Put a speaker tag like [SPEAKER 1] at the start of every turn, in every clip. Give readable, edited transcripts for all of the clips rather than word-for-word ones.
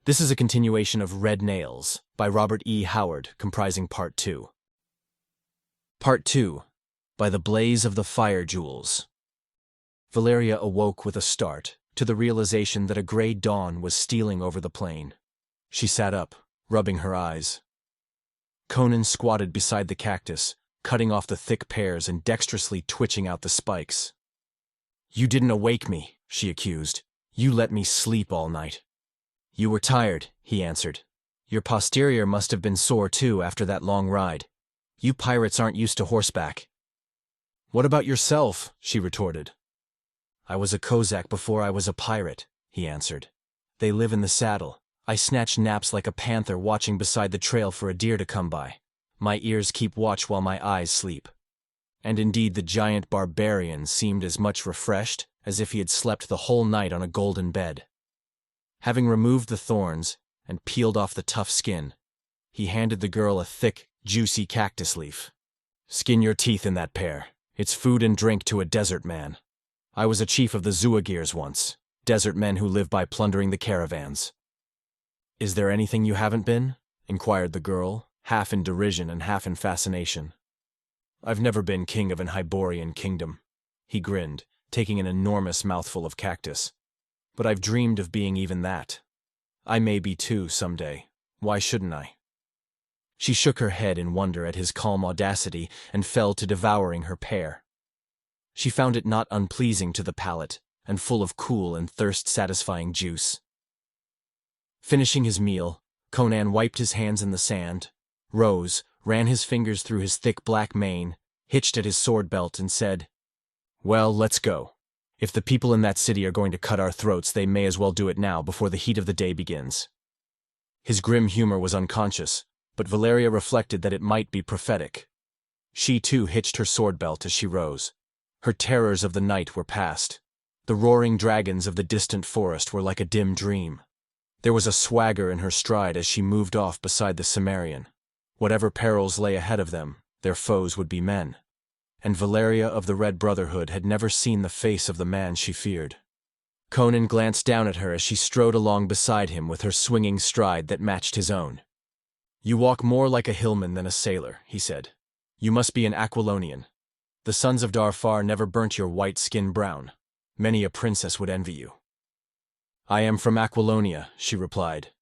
[SPEAKER 1] This is a continuation of Red Nails by Robert E. Howard, comprising Part 2. Part 2, by the blaze of the fire jewels. Valeria awoke with a start to the realization that a gray dawn was stealing over the plain. She sat up, rubbing her eyes. Conan squatted beside the cactus, cutting off the thick pears and dexterously twitching out the spikes. "You didn't awake me," she accused. "You let me sleep all night." "You were tired," he answered. "Your posterior must have been sore too after that long ride. You pirates aren't used to horseback." "What about yourself?" she retorted. "I was a Kozak before I was a pirate," he answered. "They live in the saddle. I snatch naps like a panther watching beside the trail for a deer to come by. My ears keep watch while my eyes sleep." And indeed the giant barbarian seemed as much refreshed as if he had slept the whole night on a golden bed. Having removed the thorns and peeled off the tough skin, he handed the girl a thick, juicy cactus leaf. "Skin your teeth in that pear. It's food and drink to a desert man. I was a chief of the Zuagirs once, desert men who live by plundering the caravans." "Is there anything you haven't been?" inquired the girl, half in derision and half in fascination. "I've never been king of an Hyborian kingdom," he grinned, taking an enormous mouthful of cactus. "But I've dreamed of being even that. I may be too someday. Why shouldn't I?" She shook her head in wonder at his calm audacity and fell to devouring her pear. She found it not unpleasing to the palate and full of cool and thirst-satisfying juice. Finishing his meal, Conan wiped his hands in the sand, rose, ran his fingers through his thick black mane, hitched at his sword belt, and said, "Well, let's go. If the people in that city are going to cut our throats, they may as well do it now before the heat of the day begins." His grim humor was unconscious, but Valeria reflected that it might be prophetic. She too hitched her sword belt as she rose. Her terrors of the night were past. The roaring dragons of the distant forest were like a dim dream. There was a swagger in her stride as she moved off beside the Cimmerian. Whatever perils lay ahead of them, their foes would be men. And Valeria of the Red Brotherhood had never seen the face of the man she feared. Conan glanced down at her as she strode along beside him with her swinging stride that matched his own. "You walk more like a hillman than a sailor," he said. "You must be an Aquilonian. The sons of Darfar never burnt your white skin brown. Many a princess would envy you." "I am from Aquilonia," she replied.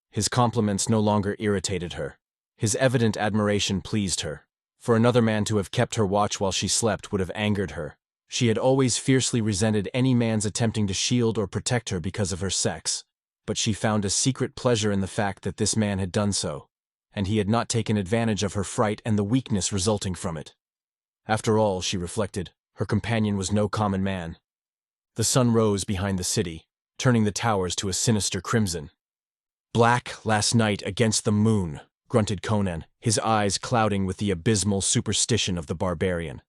[SPEAKER 1] His compliments no longer irritated her. His evident admiration pleased her. For another man to have kept her watch while she slept would have angered her. She had always fiercely resented any man's attempting to shield or protect her because of her sex, but she found a secret pleasure in the fact that this man had done so, and he had not taken advantage of her fright and the weakness resulting from it. After all, she reflected, her companion was no common man. The sun rose behind the city, turning the towers to a sinister crimson. "Black last night against the moon," grunted Conan, his eyes clouding with the abysmal superstition of the barbarian.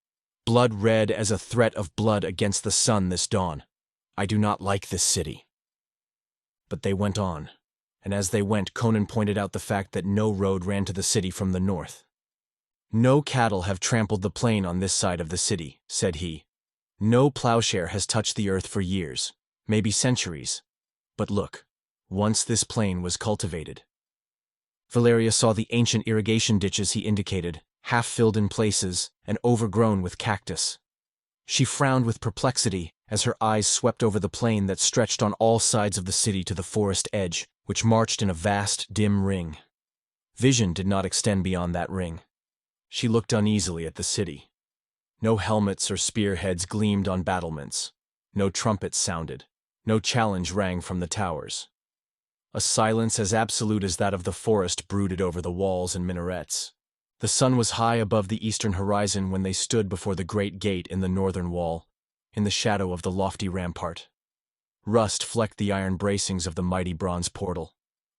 [SPEAKER 1] "Blood red as a threat of blood against the sun this dawn. I do not like this city." But they went on, and as they went, Conan pointed out the fact that no road ran to the city from the north. "No cattle have trampled the plain on this side of the city," said he. "No plowshare has touched the earth for years, maybe centuries. But look, once this plain was cultivated." Valeria saw the ancient irrigation ditches he indicated, half-filled in places and overgrown with cactus. She frowned with perplexity as her eyes swept over the plain that stretched on all sides of the city to the forest edge, which marched in a vast, dim ring. Vision did not extend beyond that ring. She looked uneasily at the city. No helmets or spearheads gleamed on battlements. No trumpets sounded. No challenge rang from the towers. A silence as absolute as that of the forest brooded over the walls and minarets. The sun was high above the eastern horizon when they stood before the great gate in the northern wall, in the shadow of the lofty rampart. Rust flecked the iron bracings of the mighty bronze portal.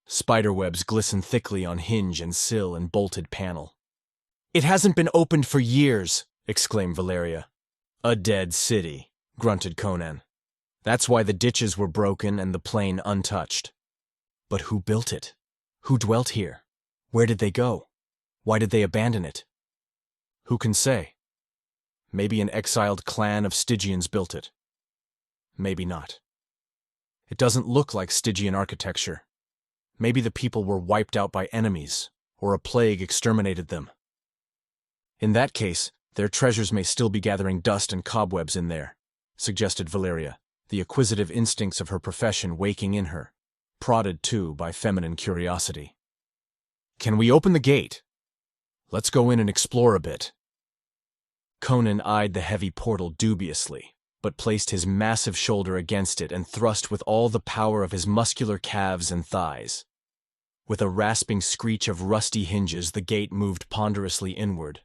[SPEAKER 1] Spiderwebs glistened thickly on hinge and sill and bolted panel. "It hasn't been opened for years," exclaimed Valeria. "A dead city," grunted Conan. "That's why the ditches were broken and the plain untouched." "But who built it? Who dwelt here? Where did they go? Why did they abandon it?" "Who can say? Maybe an exiled clan of Stygians built it. Maybe not. It doesn't look like Stygian architecture. Maybe the people were wiped out by enemies, or a plague exterminated them. In that case, their treasures may still be gathering dust and cobwebs in there, suggested Valeria, the acquisitive instincts of her profession waking in her, prodded too by feminine curiosity. Can we open the gate? Let's go in and explore a bit. Conan eyed the heavy portal dubiously, but placed his massive shoulder against it and thrust with all the power of his muscular calves and thighs. With a rasping screech of rusty hinges, the gate moved ponderously inward,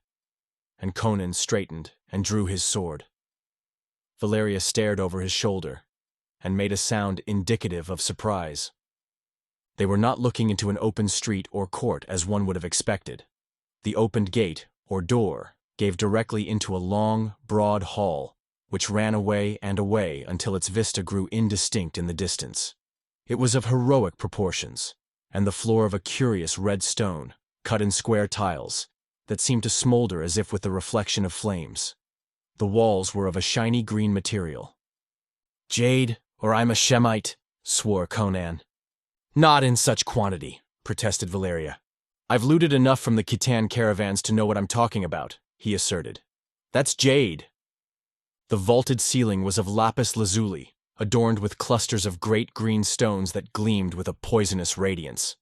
[SPEAKER 1] and Conan straightened and drew his sword. Valeria stared over his shoulder and made a sound indicative of surprise. They were not looking into an open street or court as one would have expected. The opened gate, or door, gave directly into a long, broad hall, which ran away and away until its vista grew indistinct in the distance. It was of heroic proportions, and the floor of a curious red stone, cut in square tiles, that seemed to smolder as if with the reflection of flames. The walls were of a shiny green material. "Jade, or I'm a Shemite," swore Conan. "Not in such quantity," protested Valeria. "I've looted enough from the Khitan caravans to know what I'm talking about," he asserted. "That's jade." The vaulted ceiling was of lapis lazuli, adorned with clusters of great green stones that gleamed with a poisonous radiance.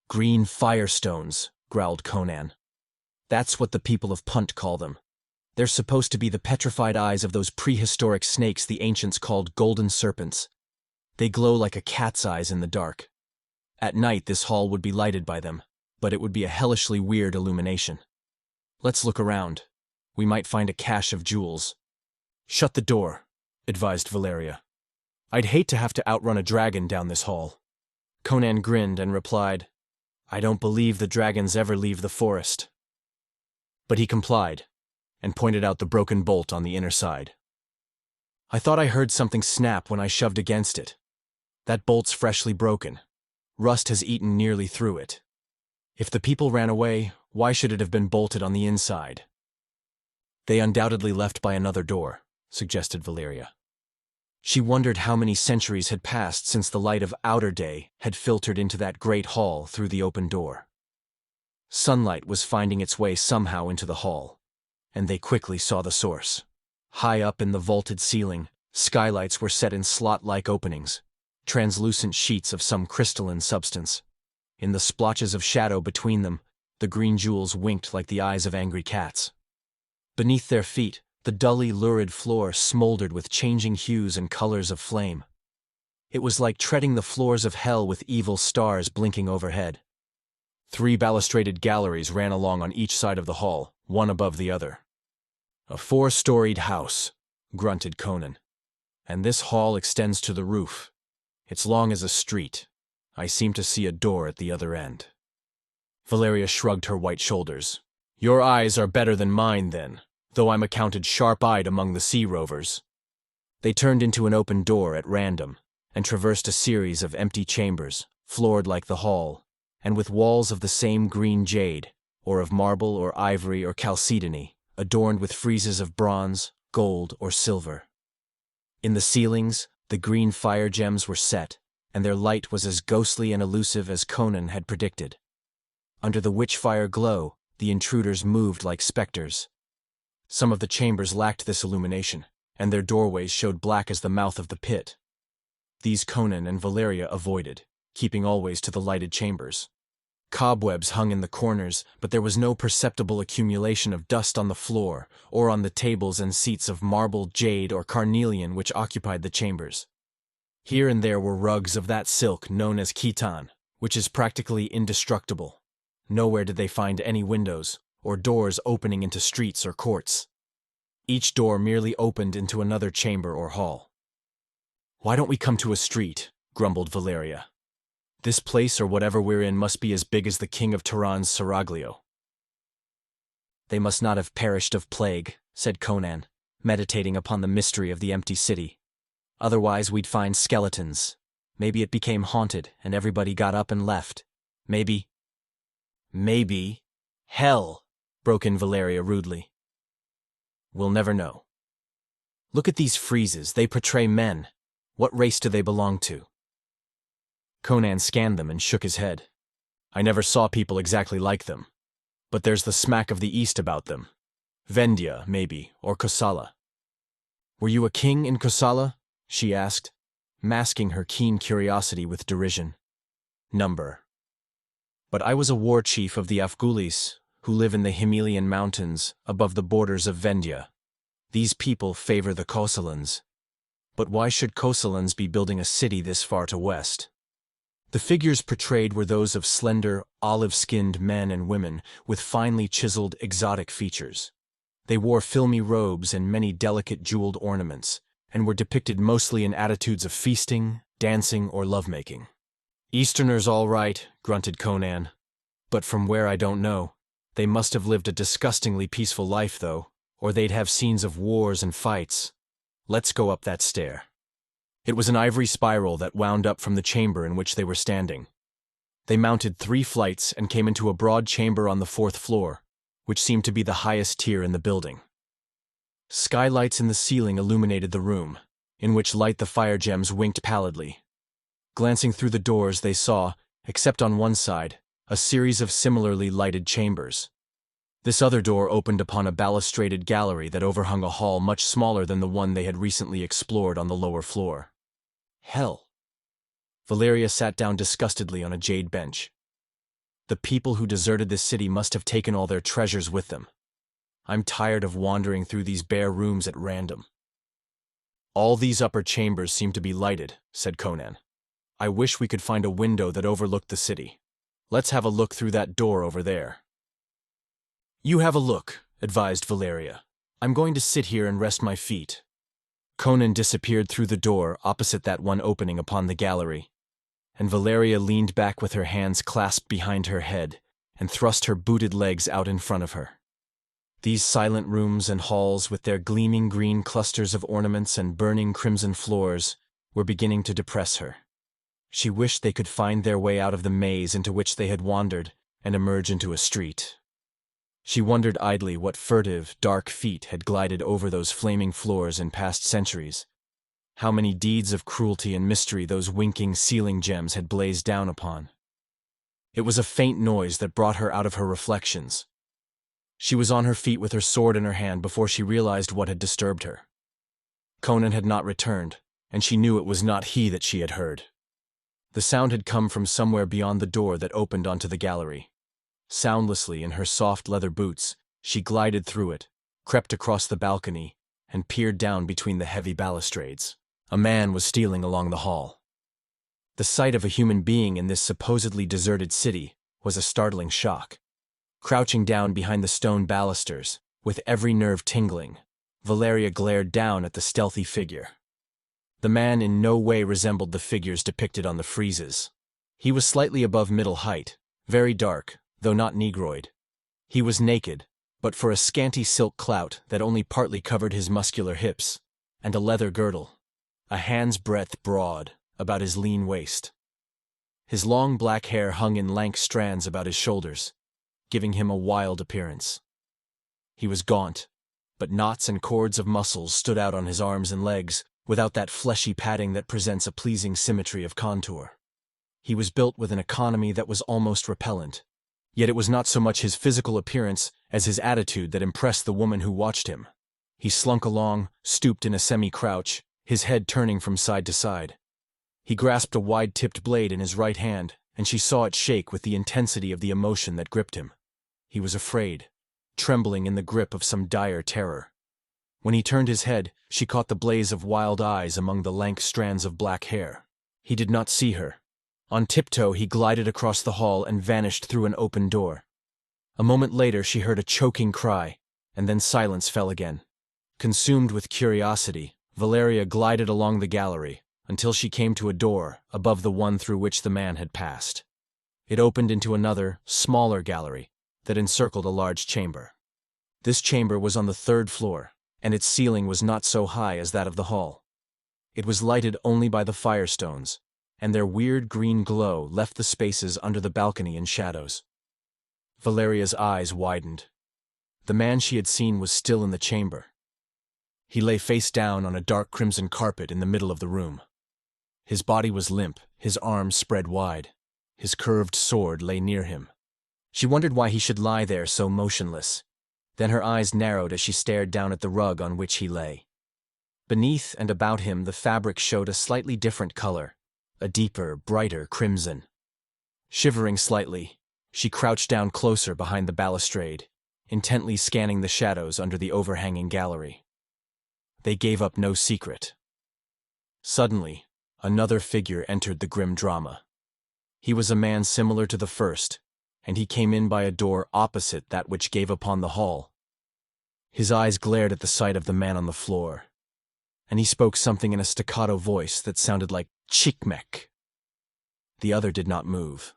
[SPEAKER 1] "Green firestones," growled Conan. "That's what the people of Punt call them. They're supposed to be the petrified eyes of those prehistoric snakes the ancients called golden serpents. They glow like a cat's eyes in the dark. At night this hall would be lighted by them, but it would be a hellishly weird illumination. Let's look around. We might find a cache of jewels." "Shut the door," advised Valeria. "I'd hate to have to outrun a dragon down this hall." Conan grinned and replied, "I don't believe the dragons ever leave the forest." But he complied, and pointed out the broken bolt on the inner side. "I thought I heard something snap when I shoved against it. That bolt's freshly broken. Rust has eaten nearly through it. If the people ran away, why should it have been bolted on the inside?" "They undoubtedly left by another door," suggested Valeria. She wondered how many centuries had passed since the light of outer day had filtered into that great hall through the open door. Sunlight was finding its way somehow into the hall, and they quickly saw the source. High up in the vaulted ceiling, skylights were set in slot-like openings, translucent sheets of some crystalline substance. In the splotches of shadow between them, the green jewels winked like the eyes of angry cats. Beneath their feet, the dully lurid floor smoldered with changing hues and colors of flame. It was like treading the floors of hell with evil stars blinking overhead. 3 balustraded galleries ran along on each side of the hall, one above the other. "A 4-storied house," grunted Conan. "And this hall extends to the roof. It's long as a street. I seem to see a door at the other end." Valeria shrugged her white shoulders. "Your eyes are better than mine, then, though I'm accounted sharp-eyed among the sea rovers." They turned into an open door at random, and traversed a series of empty chambers, floored like the hall, and with walls of the same green jade, or of marble or ivory or chalcedony, adorned with friezes of bronze, gold, or silver. In the ceilings, the green fire gems were set, and their light was as ghostly and elusive as Conan had predicted. Under the witch-fire glow, the intruders moved like specters. Some of the chambers lacked this illumination, and their doorways showed black as the mouth of the pit. These Conan and Valeria avoided, keeping always to the lighted chambers. Cobwebs hung in the corners, but there was no perceptible accumulation of dust on the floor or on the tables and seats of marble, jade, or carnelian which occupied the chambers. Here and there were rugs of that silk known as khitan, which is practically indestructible. Nowhere did they find any windows or doors opening into streets or courts. Each door merely opened into another chamber or hall. "Why don't we come to a street?" grumbled Valeria. "This place or whatever we're in must be as big as the king of Turan's seraglio." "They must not have perished of plague," said Conan, meditating upon the mystery of the empty city. "Otherwise we'd find skeletons. Maybe it became haunted and everybody got up and left. Maybe—" "Maybe. Hell," broke in Valeria rudely. "We'll never know. Look at these friezes. They portray men. What race do they belong to?" Conan scanned them and shook his head. I never saw people exactly like them. But there's the smack of the East about them. Vendya, maybe, or Kosala. Were you a king in Kosala? She asked, masking her keen curiosity with derision. Number. But I was a war chief of the Afghulis, who live in the Himalayan mountains above the borders of Vendya. These people favor the Kosalans. But why should Kosalans be building a city this far to west? The figures portrayed were those of slender, olive-skinned men and women with finely chiseled, exotic features. They wore filmy robes and many delicate jeweled ornaments, and were depicted mostly in attitudes of feasting, dancing, or lovemaking. Easterners all right, grunted Conan. But from where I don't know. They must have lived a disgustingly peaceful life, though, or they'd have scenes of wars and fights. Let's go up that stair. It was an ivory spiral that wound up from the chamber in which they were standing. They mounted 3 flights and came into a broad chamber on the 4th floor, which seemed to be the highest tier in the building. Skylights in the ceiling illuminated the room, in which light the fire gems winked pallidly. Glancing through the doors, they saw, except on one side, a series of similarly lighted chambers. This other door opened upon a balustraded gallery that overhung a hall much smaller than the one they had recently explored on the lower floor. Hell. Valeria sat down disgustedly on a jade bench. The people who deserted this city must have taken all their treasures with them. I'm tired of wandering through these bare rooms at random. All these upper chambers seem to be lighted, said Conan. I wish we could find a window that overlooked the city. Let's have a look through that door over there. You have a look, advised Valeria. I'm going to sit here and rest my feet. Conan disappeared through the door opposite that one opening upon the gallery, and Valeria leaned back with her hands clasped behind her head and thrust her booted legs out in front of her. These silent rooms and halls with their gleaming green clusters of ornaments and burning crimson floors were beginning to depress her. She wished they could find their way out of the maze into which they had wandered and emerge into a street. She wondered idly what furtive, dark feet had glided over those flaming floors in past centuries. How many deeds of cruelty and mystery those winking ceiling gems had blazed down upon. It was a faint noise that brought her out of her reflections. She was on her feet with her sword in her hand before she realized what had disturbed her. Conan had not returned, and she knew it was not he that she had heard. The sound had come from somewhere beyond the door that opened onto the gallery. Soundlessly, in her soft leather boots, she glided through it, crept across the balcony, and peered down between the heavy balustrades. A man was stealing along the hall. The sight of a human being in this supposedly deserted city was a startling shock. Crouching down behind the stone balusters, with every nerve tingling, Valeria glared down at the stealthy figure. The man in no way resembled the figures depicted on the friezes. He was slightly above middle height, very dark, though not negroid. He was naked, but for a scanty silk clout that only partly covered his muscular hips, and a leather girdle, a hand's breadth broad, about his lean waist. His long black hair hung in lank strands about his shoulders, giving him a wild appearance. He was gaunt, but knots and cords of muscles stood out on his arms and legs, without that fleshy padding that presents a pleasing symmetry of contour. He was built with an economy that was almost repellent, yet it was not so much his physical appearance as his attitude that impressed the woman who watched him. He slunk along, stooped in a semi-crouch, his head turning from side to side. He grasped a wide-tipped blade in his right hand, and she saw it shake with the intensity of the emotion that gripped him. He was afraid, trembling in the grip of some dire terror. When he turned his head, she caught the blaze of wild eyes among the lank strands of black hair. He did not see her. On tiptoe, he glided across the hall and vanished through an open door. A moment later, she heard a choking cry, and then silence fell again. Consumed with curiosity, Valeria glided along the gallery until she came to a door above the one through which the man had passed. It opened into another, smaller gallery that encircled a large chamber. This chamber was on the 3rd floor, and its ceiling was not so high as that of the hall. It was lighted only by the firestones, and their weird green glow left the spaces under the balcony in shadows. Valeria's eyes widened. The man she had seen was still in the chamber. He lay face down on a dark crimson carpet in the middle of the room. His body was limp, his arms spread wide. His curved sword lay near him. She wondered why he should lie there so motionless. Then her eyes narrowed as she stared down at the rug on which he lay. Beneath and about him the fabric showed a slightly different color, a deeper, brighter crimson. Shivering slightly, she crouched down closer behind the balustrade, intently scanning the shadows under the overhanging gallery. They gave up no secret. Suddenly, another figure entered the grim drama. He was a man similar to the first, and he came in by a door opposite that which gave upon the hall. His eyes glared at the sight of the man on the floor, and he spoke something in a staccato voice that sounded like "Chikmek." The other did not move.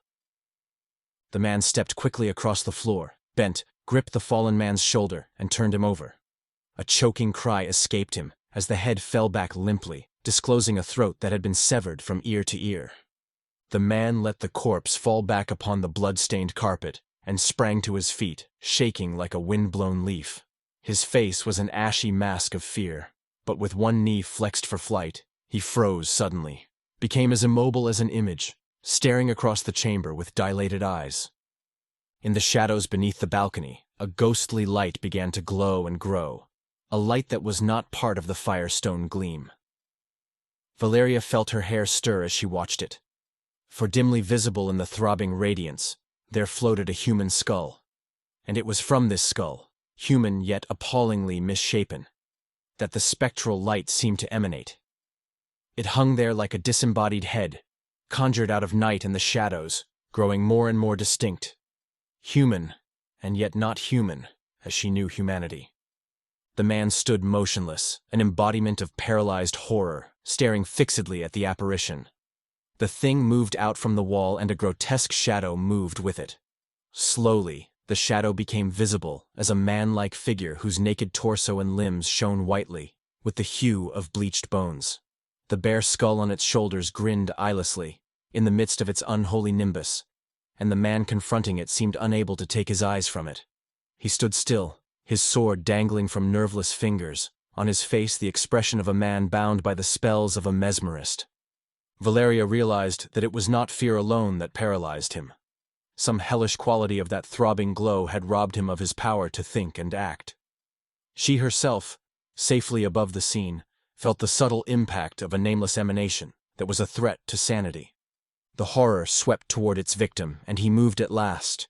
[SPEAKER 1] The man stepped quickly across the floor, bent, gripped the fallen man's shoulder, and turned him over. A choking cry escaped him as the head fell back limply, disclosing a throat that had been severed from ear to ear. The man let the corpse fall back upon the blood-stained carpet and sprang to his feet, shaking like a wind-blown leaf. His face was an ashy mask of fear, but with one knee flexed for flight, he froze suddenly, became as immobile as an image, staring across the chamber with dilated eyes. In the shadows beneath the balcony, a ghostly light began to glow and grow, a light that was not part of the firestone gleam. Valeria felt her hair stir as she watched it. For dimly visible in the throbbing radiance, there floated a human skull. And it was from this skull, human yet appallingly misshapen, that the spectral light seemed to emanate. It hung there like a disembodied head, conjured out of night and the shadows, growing more and more distinct. Human, and yet not human, as she knew humanity. The man stood motionless, an embodiment of paralyzed horror, staring fixedly at the apparition. The thing moved out from the wall and a grotesque shadow moved with it. Slowly, the shadow became visible as a man-like figure whose naked torso and limbs shone whitely, with the hue of bleached bones. The bare skull on its shoulders grinned eyelessly, in the midst of its unholy nimbus, and the man confronting it seemed unable to take his eyes from it. He stood still, his sword dangling from nerveless fingers, on his face the expression of a man bound by the spells of a mesmerist. Valeria realized that it was not fear alone that paralyzed him. Some hellish quality of that throbbing glow had robbed him of his power to think and act. She herself, safely above the scene, felt the subtle impact of a nameless emanation that was a threat to sanity. The horror swept toward its victim, and he moved at last,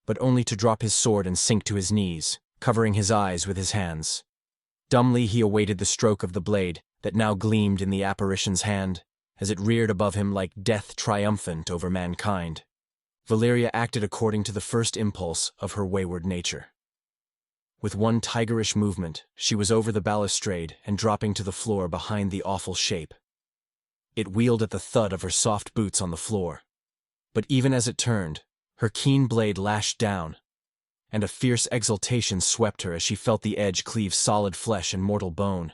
[SPEAKER 1] but only to drop his sword and sink to his knees, covering his eyes with his hands. Dumbly he awaited the stroke of the blade that now gleamed in the apparition's hand, as it reared above him like death triumphant over mankind. Valeria acted according to the first impulse of her wayward nature. With one tigerish movement, she was over the balustrade and dropping to the floor behind the awful shape. It wheeled at the thud of her soft boots on the floor. But even as it turned, her keen blade lashed down, and a fierce exultation swept her as she felt the edge cleave solid flesh and mortal bone.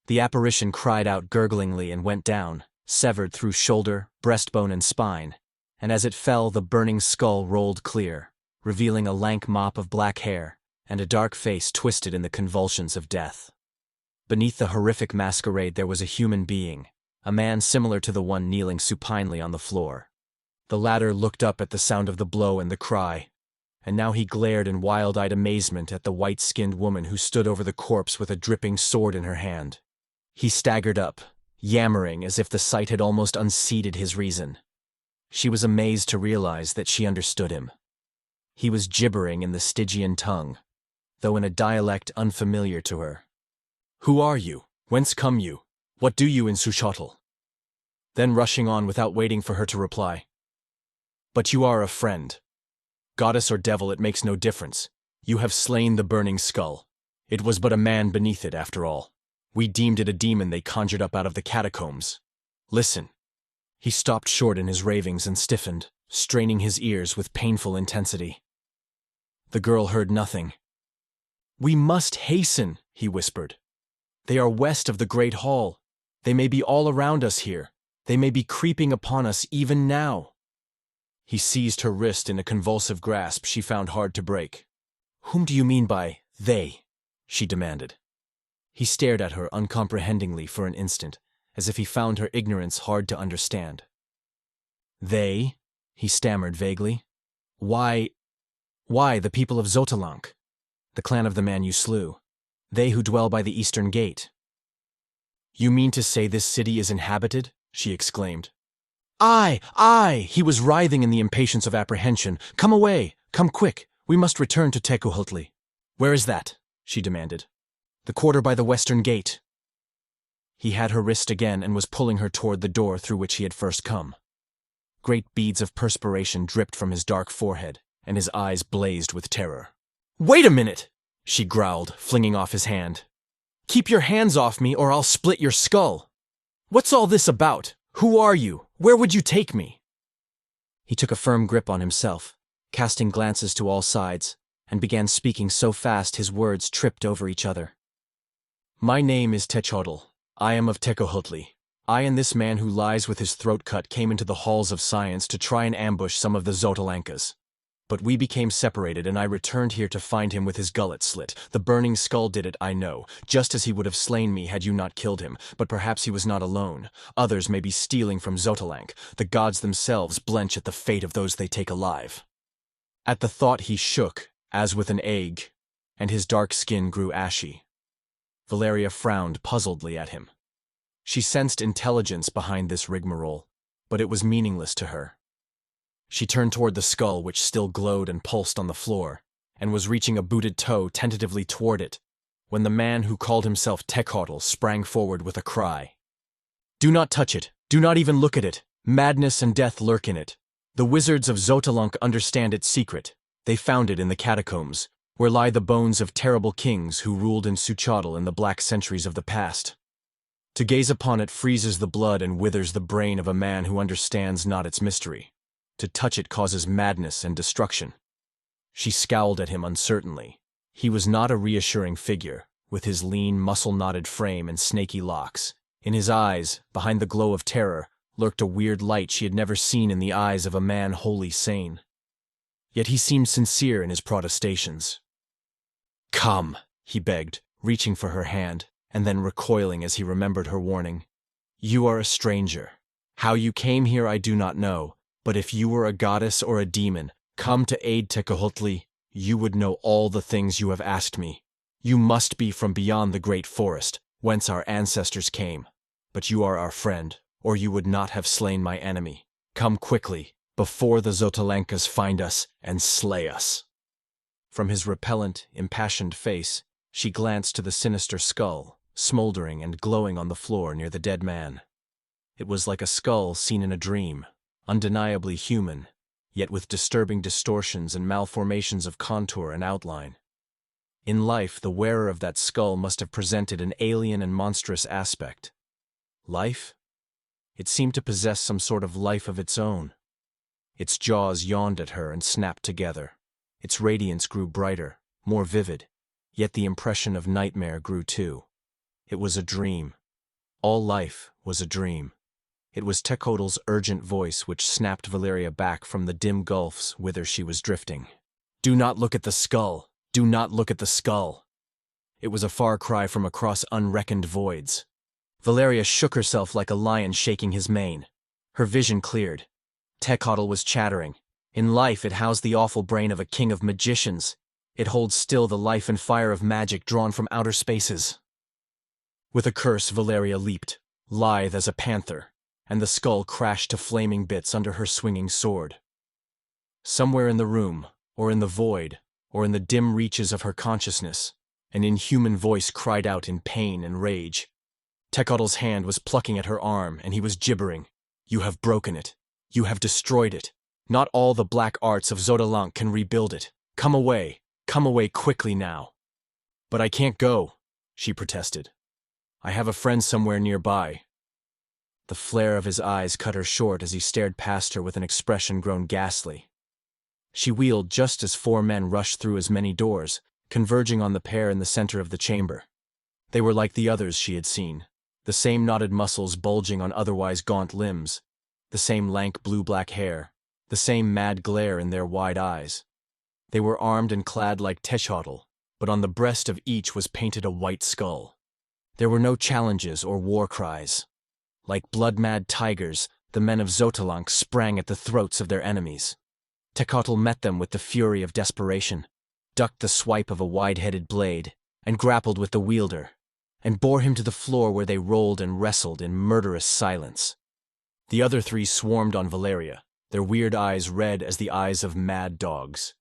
[SPEAKER 1] The apparition cried out gurglingly and went down, severed through shoulder, breastbone, and spine, and as it fell the burning skull rolled clear, revealing a lank mop of black hair and a dark face twisted in the convulsions of death. Beneath the horrific masquerade there was a human being, a man similar to the one kneeling supinely on the floor. The latter looked up at the sound of the blow and the cry, and now he glared in wild-eyed amazement at the white-skinned woman who stood over the corpse with a dripping sword in her hand. He staggered up, yammering as if the sight had almost unseated his reason. She was amazed to realize that she understood him. He was gibbering in the Stygian tongue, though in a dialect unfamiliar to her. "Who are you? Whence come you? What do you in Xuchotl?" Then rushing on without waiting for her to reply. "But you are a friend. Goddess or devil, it makes no difference. You have slain the burning skull. It was but a man beneath it, after all. We deemed it a demon they conjured up out of the catacombs. Listen." He stopped short in his ravings and stiffened, straining his ears with painful intensity. The girl heard nothing. "We must hasten," he whispered. "They are west of the Great Hall. They may be all around us here. They may be creeping upon us even now." He seized her wrist in a convulsive grasp she found hard to break. "Whom do you mean by they?" she demanded. He stared at her uncomprehendingly for an instant, as if he found her ignorance hard to understand. "They?" he stammered vaguely. Why, the people of Xotalanc, the clan of the man you slew. They who dwell by the eastern gate." "You mean to say this city is inhabited?" she exclaimed. "Aye!" He was writhing in the impatience of apprehension. "Come away! Come quick! We must return to Tecuhltli." "Where is that?" she demanded. "The quarter by the western gate." He had her wrist again and was pulling her toward the door through which he had first come. Great beads of perspiration dripped from his dark forehead, and his eyes blazed with terror. "Wait a minute!" she growled, flinging off his hand. "Keep your hands off me or I'll split your skull! What's all this about? Who are you? Where would you take me?" He took a firm grip on himself, casting glances to all sides, and began speaking so fast his words tripped over each other. "My name is Techotl. I am of Tecuhltli. I and this man who lies with his throat cut came into the halls of science to try and ambush some of the Xotalankas. But we became separated, and I returned here to find him with his gullet slit. The burning skull did it, I know, just as he would have slain me had you not killed him. But perhaps he was not alone. Others may be stealing from Xotalanc. The gods themselves blench at the fate of those they take alive." At the thought he shook, as with an ague, and his dark skin grew ashy. Valeria frowned puzzledly at him. She sensed intelligence behind this rigmarole, but it was meaningless to her. She turned toward the skull, which still glowed and pulsed on the floor, and was reaching a booted toe tentatively toward it, when the man who called himself Techotl sprang forward with a cry. "Do not touch it! Do not even look at it! Madness and death lurk in it. The wizards of Xotalanc understand its secret. They found it in the catacombs, where lie the bones of terrible kings who ruled in Suchotl in the black centuries of the past. To gaze upon it freezes the blood and withers the brain of a man who understands not its mystery. To touch it causes madness and destruction." She scowled at him uncertainly. He was not a reassuring figure, with his lean, muscle-knotted frame and snaky locks. In his eyes, behind the glow of terror, lurked a weird light she had never seen in the eyes of a man wholly sane. Yet he seemed sincere in his protestations. "Come," he begged, reaching for her hand, and then recoiling as he remembered her warning. "You are a stranger. How you came here I do not know, but if you were a goddess or a demon, come to aid Tecuhltli, you would know all the things you have asked me. You must be from beyond the great forest, whence our ancestors came. But you are our friend, or you would not have slain my enemy. Come quickly, before the Xotalankas find us and slay us." From his repellent, impassioned face, she glanced to the sinister skull, smoldering and glowing on the floor near the dead man. It was like a skull seen in a dream, undeniably human, yet with disturbing distortions and malformations of contour and outline. In life, the wearer of that skull must have presented an alien and monstrous aspect. Life? It seemed to possess some sort of life of its own. Its jaws yawned at her and snapped together. Its radiance grew brighter, more vivid, yet the impression of nightmare grew too. It was a dream. All life was a dream. It was Techotl's urgent voice which snapped Valeria back from the dim gulfs whither she was drifting. "Do not look at the skull! Do not look at the skull!" It was a far cry from across unreckoned voids. Valeria shook herself like a lion shaking his mane. Her vision cleared. Techotl was chattering. In life it housed the awful brain of a king of magicians. It holds still the life and fire of magic drawn from outer spaces. With a curse, Valeria leaped, lithe as a panther, and the skull crashed to flaming bits under her swinging sword. Somewhere in the room, or in the void, or in the dim reaches of her consciousness, an inhuman voice cried out in pain and rage. Techotl's hand was plucking at her arm, and he was gibbering. "You have broken it. You have destroyed it. Not all the black arts of Xotalanc can rebuild it. Come away quickly now." "But I can't go," she protested. "I have a friend somewhere nearby." The flare of his eyes cut her short as he stared past her with an expression grown ghastly. She wheeled just as 4 men rushed through as many doors, converging on the pair in the center of the chamber. They were like the others she had seen, the same knotted muscles bulging on otherwise gaunt limbs, the same lank blue-black hair, the same mad glare in their wide eyes. They were armed and clad like Techotl, but on the breast of each was painted a white skull. There were no challenges or war cries. Like blood-mad tigers, the men of Xotalanc sprang at the throats of their enemies. Tetzcoatl met them with the fury of desperation, ducked the swipe of a wide-headed blade, and grappled with the wielder, and bore him to the floor where they rolled and wrestled in murderous silence. The other three swarmed on Valeria, their weird eyes red as the eyes of mad dogs.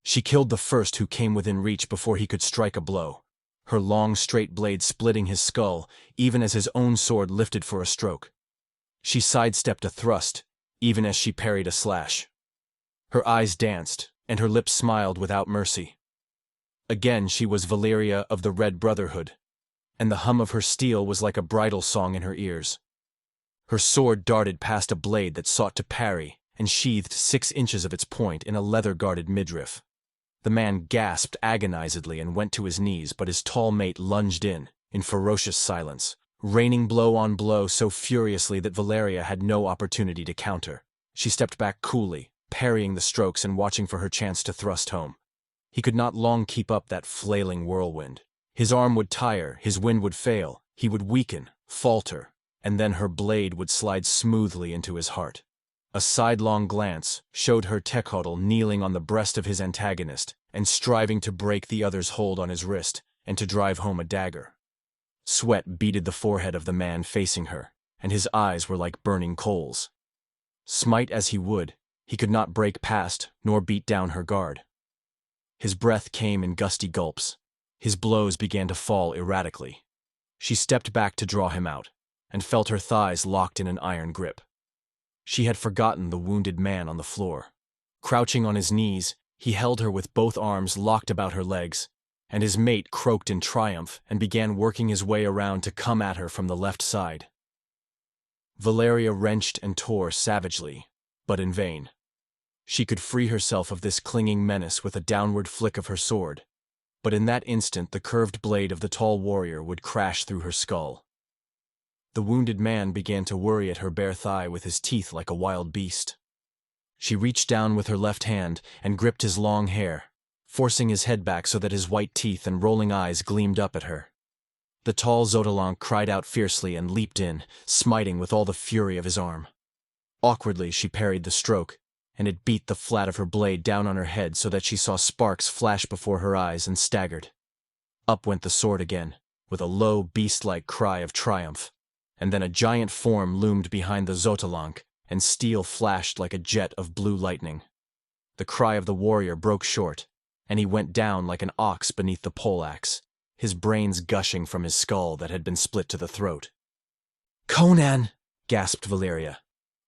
[SPEAKER 1] She killed the first who came within reach before he could strike a blow, her long straight blade splitting his skull even as his own sword lifted for a stroke. She sidestepped a thrust, even as she parried a slash. Her eyes danced, and her lips smiled without mercy. Again she was Valeria of the Red Brotherhood, and the hum of her steel was like a bridal song in her ears. Her sword darted past a blade that sought to parry and sheathed 6 inches of its point in a leather-guarded midriff. The man gasped agonizedly and went to his knees, but his tall mate lunged in ferocious silence, raining blow on blow so furiously that Valeria had no opportunity to counter. She stepped back coolly, parrying the strokes and watching for her chance to thrust home. He could not long keep up that flailing whirlwind. His arm would tire, his wind would fail, he would weaken, falter, and then her blade would slide smoothly into his heart. A sidelong glance showed her Tetzcoatl kneeling on the breast of his antagonist and striving to break the other's hold on his wrist and to drive home a dagger. Sweat beaded the forehead of the man facing her, and his eyes were like burning coals. Smite as he would, he could not break past nor beat down her guard. His breath came in gusty gulps. His blows began to fall erratically. She stepped back to draw him out, and felt her thighs locked in an iron grip. She had forgotten the wounded man on the floor. Crouching on his knees, he held her with both arms locked about her legs, and his mate croaked in triumph and began working his way around to come at her from the left side. Valeria wrenched and tore savagely, but in vain. She could free herself of this clinging menace with a downward flick of her sword, but in that instant the curved blade of the tall warrior would crash through her skull. The wounded man began to worry at her bare thigh with his teeth like a wild beast. She reached down with her left hand and gripped his long hair, forcing his head back so that his white teeth and rolling eyes gleamed up at her. The tall Xotalanc cried out fiercely and leaped in, smiting with all the fury of his arm. Awkwardly she parried the stroke, and it beat the flat of her blade down on her head so that she saw sparks flash before her eyes and staggered. Up went the sword again, with a low, beast-like cry of triumph, and then a giant form loomed behind the Xotalanc, and steel flashed like a jet of blue lightning. The cry of the warrior broke short, and he went down like an ox beneath the poleaxe, his brains gushing from his skull that had been split to the throat. "Conan!" gasped Valeria.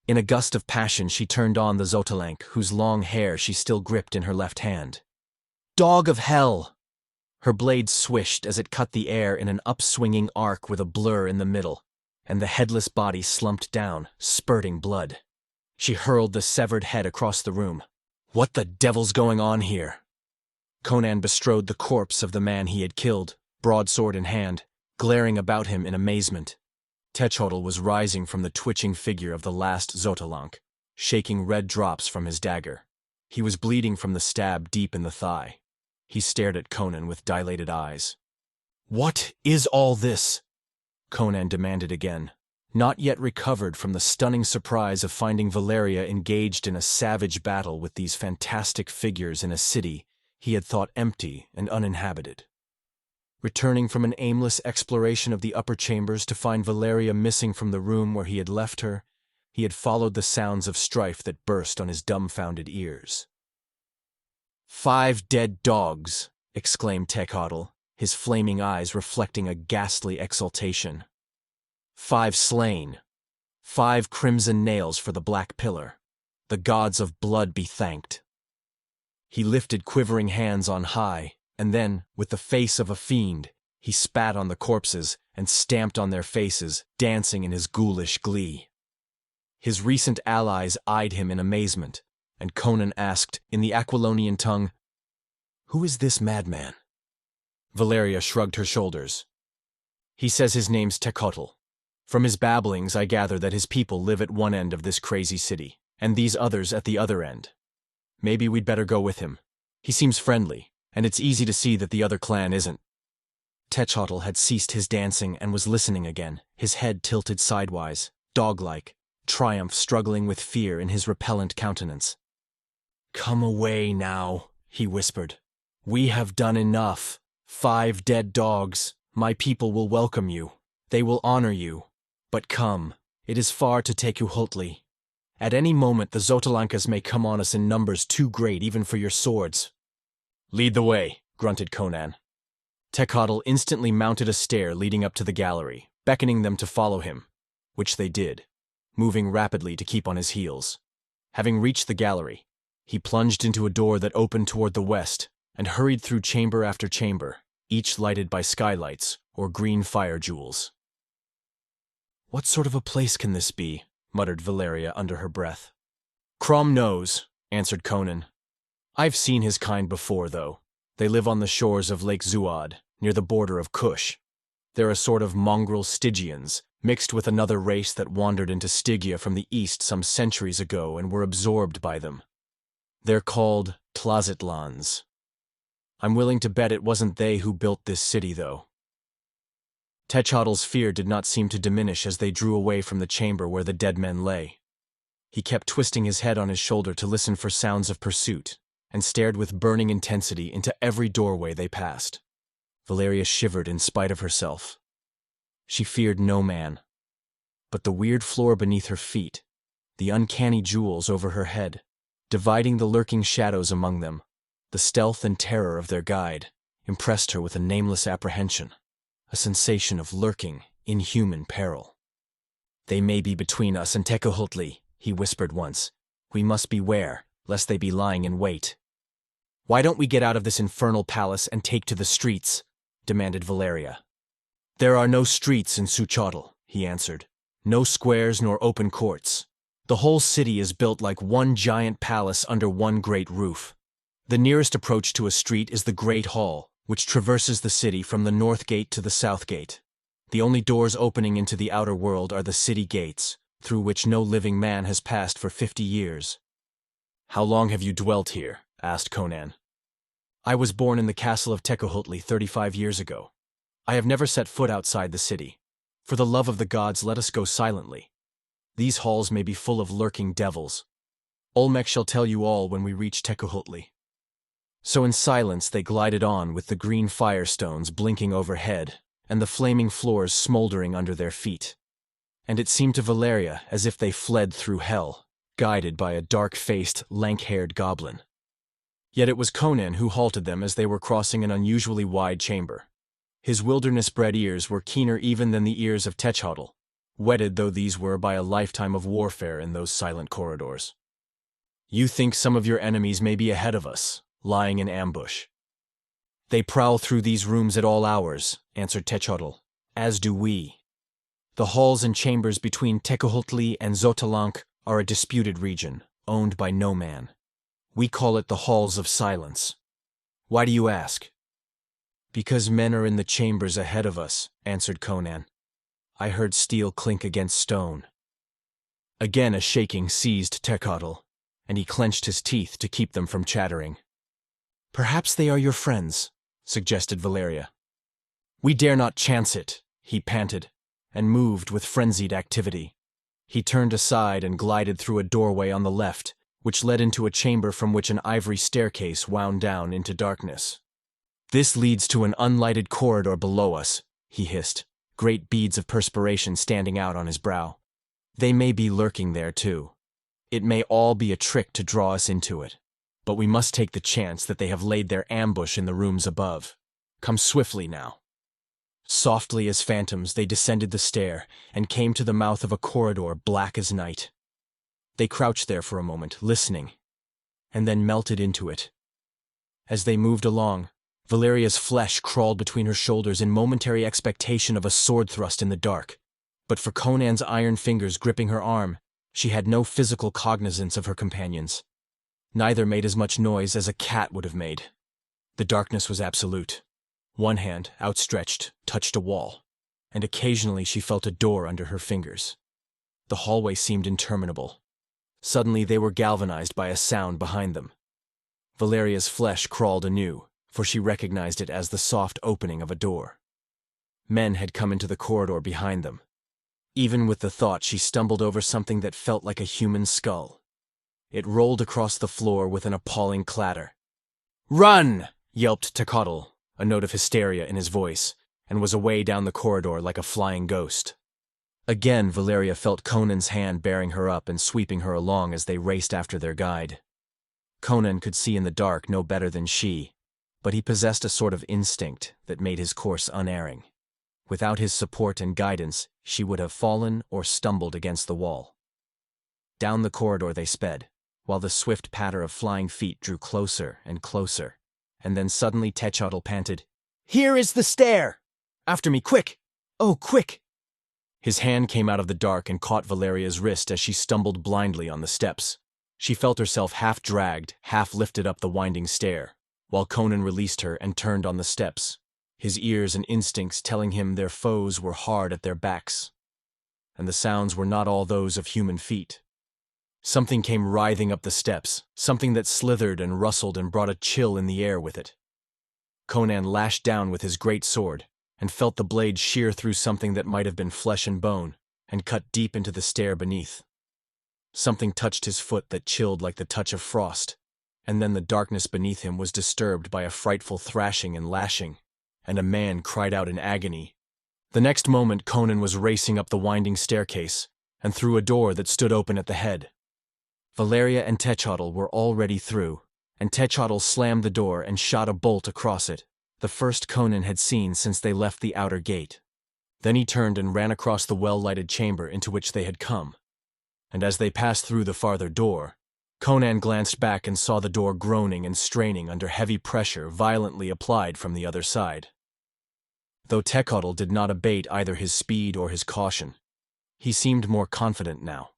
[SPEAKER 1] In a gust of passion she turned on the Xotalanc, whose long hair she still gripped in her left hand. "Dog of hell!" Her blade swished as it cut the air in an upswinging arc with a blur in the middle, and the headless body slumped down, spurting blood. She hurled the severed head across the room. What the devil's going on here? Conan bestrode the corpse of the man he had killed, broadsword in hand, glaring about him in amazement. Tetzcoatl was rising from the twitching figure of the last Xotalanc, shaking red drops from his dagger. He was bleeding from the stab deep in the thigh. He stared at Conan with dilated eyes. "What is all this?" Conan demanded again, not yet recovered from the stunning surprise of finding Valeria engaged in a savage battle with these fantastic figures in a city he had thought empty and uninhabited. Returning from an aimless exploration of the upper chambers to find Valeria missing from the room where he had left her, he had followed the sounds of strife that burst on his dumbfounded ears. "5 dead dogs!" exclaimed Tetzcoatl, his flaming eyes reflecting a ghastly exultation. 5 slain. 5 crimson nails for the Black Pillar. The gods of blood be thanked. He lifted quivering hands on high, and then, with the face of a fiend, he spat on the corpses and stamped on their faces, dancing in his ghoulish glee. His recent allies eyed him in amazement, and Conan asked, in the Aquilonian tongue, "Who is this madman?" Valeria shrugged her shoulders. "He says his name's Tetzcoatl. From his babblings I gather that his people live at one end of this crazy city, and these others at the other end. Maybe we'd better go with him. He seems friendly, and it's easy to see that the other clan isn't." Tetzotl had ceased his dancing and was listening again, his head tilted sidewise, dog-like, triumph struggling with fear in his repellent countenance. "Come away now," he whispered. "We have done enough. 5 dead dogs. My people will welcome you. They will honor you. But come, it is far to Tekuhotli. At any moment the Xotalankas may come on us in numbers too great even for your swords." "Lead the way," grunted Conan. Techotl instantly mounted a stair leading up to the gallery, beckoning them to follow him, which they did, moving rapidly to keep on his heels. Having reached the gallery, he plunged into a door that opened toward the west and hurried through chamber after chamber, each lighted by skylights or green fire jewels. "What sort of a place can this be?" muttered Valeria under her breath. "Crom knows," answered Conan. "I've seen his kind before, though. They live on the shores of Lake Zuad, near the border of Kush. They're a sort of mongrel Stygians, mixed with another race that wandered into Stygia from the east some centuries ago and were absorbed by them. They're called Tlazitlans. I'm willing to bet it wasn't they who built this city, though." Techotl's fear did not seem to diminish as they drew away from the chamber where the dead men lay. He kept twisting his head on his shoulder to listen for sounds of pursuit, and stared with burning intensity into every doorway they passed. Valeria shivered in spite of herself. She feared no man. But the weird floor beneath her feet, the uncanny jewels over her head, dividing the lurking shadows among them, the stealth and terror of their guide, impressed her with a nameless apprehension, a sensation of lurking, inhuman peril. "They may be between us and Tekuhotli," he whispered once. "We must beware, lest they be lying in wait." "Why don't we get out of this infernal palace and take to the streets?" demanded Valeria. "There are no streets in Xuchotl," he answered. "No squares nor open courts. The whole city is built like one giant palace under one great roof. The nearest approach to a street is the Great Hall, which traverses the city from the north gate to the south gate. The only doors opening into the outer world are the city gates, through which no living man has passed for 50 years. "How long have you dwelt here?" asked Conan. "I was born in the castle of Tekuhotli 35 years ago. I have never set foot outside the city. For the love of the gods, let us go silently. These halls may be full of lurking devils. Olmec shall tell you all when we reach Tekuhotli." So in silence they glided on with the green firestones blinking overhead and the flaming floors smoldering under their feet. And it seemed to Valeria as if they fled through hell, guided by a dark-faced, lank-haired goblin. Yet it was Conan who halted them as they were crossing an unusually wide chamber. His wilderness-bred ears were keener even than the ears of Techotl, whetted though these were by a lifetime of warfare in those silent corridors. "You think some of your enemies may be ahead of us, lying in ambush." "They prowl through these rooms at all hours," answered Techotl, "as do we. The halls and chambers between Tekuhotli and Xotalanc are a disputed region, owned by no man. We call it the Halls of Silence. Why do you ask?" "Because men are in the chambers ahead of us," answered Conan. "I heard steel clink against stone." Again a shaking seized Techotl, and he clenched his teeth to keep them from chattering. "Perhaps they are your friends," suggested Valeria. "We dare not chance it," he panted, and moved with frenzied activity. He turned aside and glided through a doorway on the left, which led into a chamber from which an ivory staircase wound down into darkness. "This leads to an unlighted corridor below us," he hissed, great beads of perspiration standing out on his brow. "They may be lurking there, too. It may all be a trick to draw us into it. But we must take the chance that they have laid their ambush in the rooms above. Come swiftly now." Softly as phantoms they descended the stair and came to the mouth of a corridor black as night. They crouched there for a moment, listening, and then melted into it. As they moved along, Valeria's flesh crawled between her shoulders in momentary expectation of a sword thrust in the dark. But for Conan's iron fingers gripping her arm, she had no physical cognizance of her companions. Neither made as much noise as a cat would have made. The darkness was absolute. One hand, outstretched, touched a wall, and occasionally she felt a door under her fingers. The hallway seemed interminable. Suddenly they were galvanized by a sound behind them. Valeria's flesh crawled anew, for she recognized it as the soft opening of a door. Men had come into the corridor behind them. Even with the thought, she stumbled over something that felt like a human skull. It rolled across the floor with an appalling clatter. "Run!" yelped Techotl, a note of hysteria in his voice, and was away down the corridor like a flying ghost. Again, Valeria felt Conan's hand bearing her up and sweeping her along as they raced after their guide. Conan could see in the dark no better than she, but he possessed a sort of instinct that made his course unerring. Without his support and guidance, she would have fallen or stumbled against the wall. Down the corridor they sped, while the swift patter of flying feet drew closer and closer, and then suddenly Techotl panted, "Here is the stair! After me, quick! Oh, quick!" His hand came out of the dark and caught Valeria's wrist as she stumbled blindly on the steps. She felt herself half dragged, half lifted up the winding stair, while Conan released her and turned on the steps, his ears and instincts telling him their foes were hard at their backs. And the sounds were not all those of human feet. Something came writhing up the steps, something that slithered and rustled and brought a chill in the air with it. Conan lashed down with his great sword, and felt the blade shear through something that might have been flesh and bone, and cut deep into the stair beneath. Something touched his foot that chilled like the touch of frost, and then the darkness beneath him was disturbed by a frightful thrashing and lashing, and a man cried out in agony. The next moment Conan was racing up the winding staircase, and through a door that stood open at the head. Valeria and Techotl were already through, and Techotl slammed the door and shot a bolt across it, the first Conan had seen since they left the outer gate. Then he turned and ran across the well-lighted chamber into which they had come. And as they passed through the farther door, Conan glanced back and saw the door groaning and straining under heavy pressure violently applied from the other side. Though Techotl did not abate either his speed or his caution, he seemed more confident now.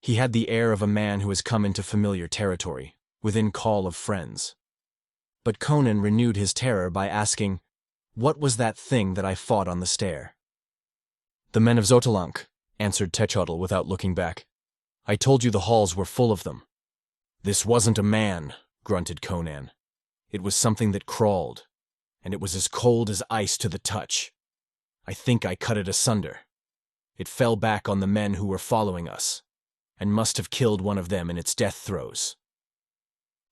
[SPEAKER 1] He had the air of a man who has come into familiar territory, within call of friends. But Conan renewed his terror by asking, "What was that thing that I fought on the stair?" "The men of Xotalanc," answered Techotl without looking back. "I told you the halls were full of them." "This wasn't a man," grunted Conan. "It was something that crawled, and it was as cold as ice to the touch. I think I cut it asunder. It fell back on the men who were following us, and must have killed one of them in its death throes."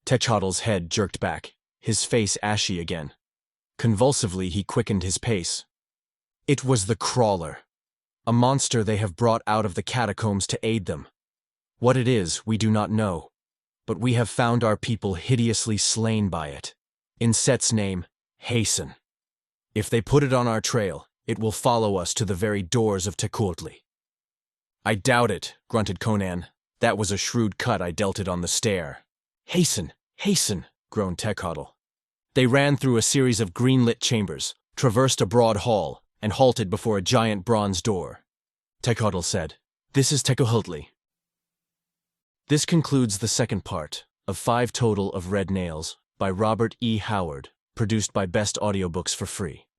[SPEAKER 1] Techotl's head jerked back, his face ashy again. Convulsively he quickened his pace. "It was the Crawler, a monster they have brought out of the catacombs to aid them. What it is, we do not know, but we have found our people hideously slain by it. In Set's name, hasten. If they put it on our trail, it will follow us to the very doors of Tecuhltli." "I doubt it," grunted Conan. "That was a shrewd cut I dealt it on the stair." "Hasten, hasten," groaned Techotl. They ran through a series of green-lit chambers, traversed a broad hall, and halted before a giant bronze door. Techotl said, "This is Tecuhltli." This concludes the second part of 5 total of Red Nails by Robert E. Howard, produced by Best Audiobooks for free.